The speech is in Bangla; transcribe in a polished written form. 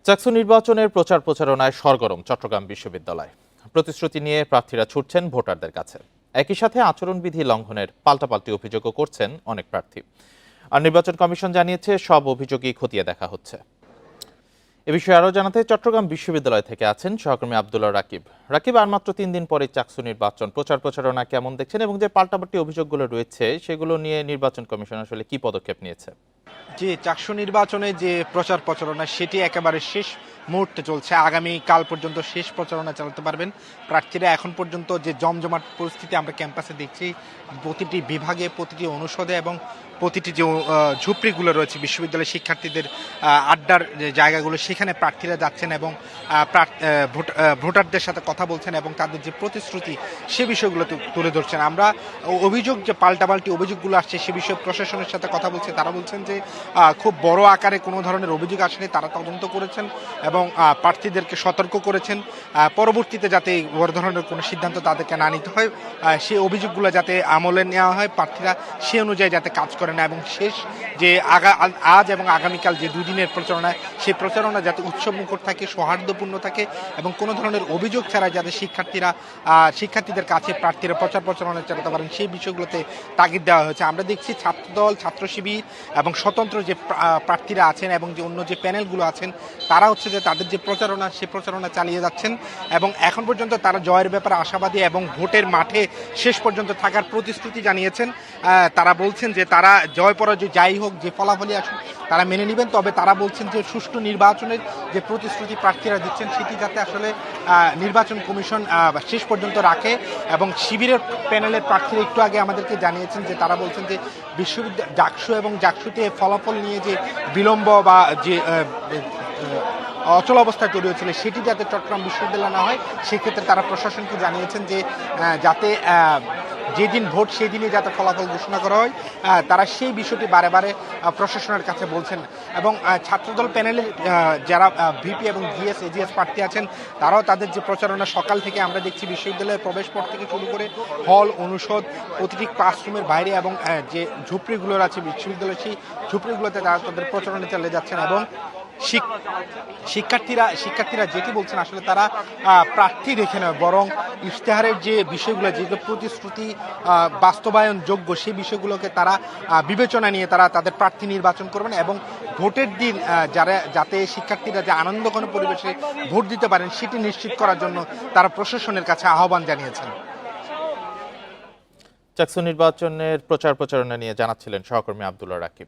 চাকসু নির্বাচনের প্রচার প্রচারণায় সরগরম চট্টগ্রাম বিশ্ববিদ্যালয়। প্রতিশ্রুতি নিয়ে প্রার্থীরা ছুটছেন ভোটারদের কাছে। একই সাথে আচরণবিধি লঙ্ঘনের পাল্টাপাল্টি অভিযোগও করছেন অনেক প্রার্থী। আর নির্বাচন কমিশন জানিয়েছে সব অভিযোগই খতিয়ে দেখা হচ্ছে। এ বিষয়ে আরও জানাতে চট্টগ্রাম বিশ্ববিদ্যালয় থেকে আছেন সহকর্মী আব্দুল্লাহ রাকিব। রাকিব, আর মাত্র 3 দিন পরে চাকসু নির্বাচন, প্রচার প্রচারণা কেমন দেখছেন এবং যে পাল্টাপাল্টি অভিযোগগুলো রয়েছে সেগুলো নিয়ে নির্বাচন কমিশন আসলে কি পদক্ষেপ নিয়েছে? যে চাকসু নির্বাচনে যে প্রচার প্রচারণা সেটি একেবারে শেষ মুহূর্তে চলছে। আগামী কাল পর্যন্ত শেষ প্রচারণা চালাতে পারবেন প্রার্থীরা। এখন পর্যন্ত যে জমজমাট পরিস্থিতি আমরা ক্যাম্পাসে দেখছি, প্রতিটি বিভাগে, প্রতিটি অনুষদে এবং প্রতিটি যে ঝুপড়িগুলো রয়েছে বিশ্ববিদ্যালয়ের শিক্ষার্থীদের আড্ডার যে জায়গাগুলো, সেখানে প্রার্থীরা যাচ্ছেন এবং ভোটারদের সাথে কথা বলছেন এবং তাদের যে প্রতিশ্রুতি সে বিষয়গুলো তুলে ধরছেন। আমরা অভিযোগ যে পাল্টাপাল্টি অভিযোগগুলো আসছে সে বিষয়ে প্রশাসনের সাথে কথা বলছে। তারা বলছেন যে খুব বড় আকারে কোনো ধরনের অভিযোগ আসলে তারা তদন্ত করেছেন এবং প্রার্থীদেরকে সতর্ক করেছেন পরবর্তীতে যাতে বড় ধরনের কোনো সিদ্ধান্ত তাদেরকে না নিতে হয়, সেই অভিযোগগুলো যাতে আমলে নেওয়া হয়, প্রার্থীরা সে অনুযায়ী যাতে কাজ করে না এবং শেষ যে আজ এবং আগামীকাল যে 2 দিনের প্রচারণা, সেই প্রচারণা যাতে উৎসবমুখর থাকে, সৌহার্দ্যপূর্ণ থাকে এবং কোনো ধরনের অভিযোগ ছাড়া যাতে শিক্ষার্থীদের কাছে প্রার্থীরা প্রচার প্রচারণা চালাতে পারেন সেই বিষয়গুলোতে তাগিদ দেওয়া হয়েছে। আমরা দেখছি ছাত্রদল, ছাত্র শিবির এবং স্বতন্ত্র যে প্রার্থীরা আছেন এবং যে অন্য যে প্যানেলগুলো আছেন তারা হচ্ছে যে তাদের যে প্রচারণা সে প্রচারণা চালিয়ে যাচ্ছেন এবং এখন পর্যন্ত তারা জয়ের ব্যাপারে আশাবাদী এবং ভোটের মাঠে শেষ পর্যন্ত থাকার প্রতিশ্রুতি জানিয়েছেন। তারা বলছেন যে তারা জয় পরাজয় যাই হোক, যে ফলাফলই আসুক তারা মেনে নেবেন, তবে তারা বলছেন যে সুষ্ঠু নির্বাচনের যে প্রতিশ্রুতি প্রার্থীরা দিচ্ছেন সেটি যাতে আসলে নির্বাচন কমিশন শেষ পর্যন্ত রাখে। এবং শিবিরের প্যানেলের প্রার্থীরা একটু আগে আমাদেরকে জানিয়েছেন যে তারা বলছেন যে বিশ্ববিদ্যালয় ডাকসু এবং জাকসুতে ফলাফল নিয়ে যে বিলম্ব বা যে অচল অবস্থায় তৈরি হয়েছিল সেটি যাতে চট্টগ্রাম বিশ্ববিদ্যালয় না হয় সেক্ষেত্রে তারা প্রশাসনকে জানিয়েছেন যে যাতে যেদিন ভোট সেই দিনই যাতে ফলাফল ঘোষণা করা হয়, তারা সেই বিষয়টি বারে বারে প্রশাসনের কাছে বলছেন। এবং ছাত্রদল প্যানেলের যারা ভিপি এবং জিএস এজিএস প্রার্থী আছেন তারাও তাদের যে প্রচারণা সকাল থেকে আমরা দেখছি বিশ্ববিদ্যালয়ের প্রবেশপথ থেকে শুরু করে হল, অনুষদ, প্রতিটি ক্লাসরুমের বাইরে এবং যে ঝুপড়িগুলো আছে বিশ্ববিদ্যালয়ের সেই ঝুপড়িগুলোতে তারা তাদের প্রচারণা চালিয়ে যাচ্ছেন। এবং শিক্ষার্থীরা যেটি বলছেন আসলে তারা প্রার্থী দেখে নয় বরং ইশতেহারের যে বিষয়গুলো, যেগুলো প্রতিশ্রুতি বাস্তবায়ন যোগ্য সেই বিষয়গুলোকে তারা বিবেচনা নিয়ে তারা তাদের প্রার্থী নির্বাচন করবেন এবং ভোটের দিন যাতে শিক্ষার্থীরা যে আনন্দঘন পরিবেশে ভোট দিতে পারেন সেটি নিশ্চিত করার জন্য তারা প্রশাসনের কাছে আহ্বান জানিয়েছেন। চাকসু নির্বাচনের প্রচার প্রচারণা নিয়ে জানাচ্ছিলেন সহকর্মী আব্দুল্লাহ রাকিব।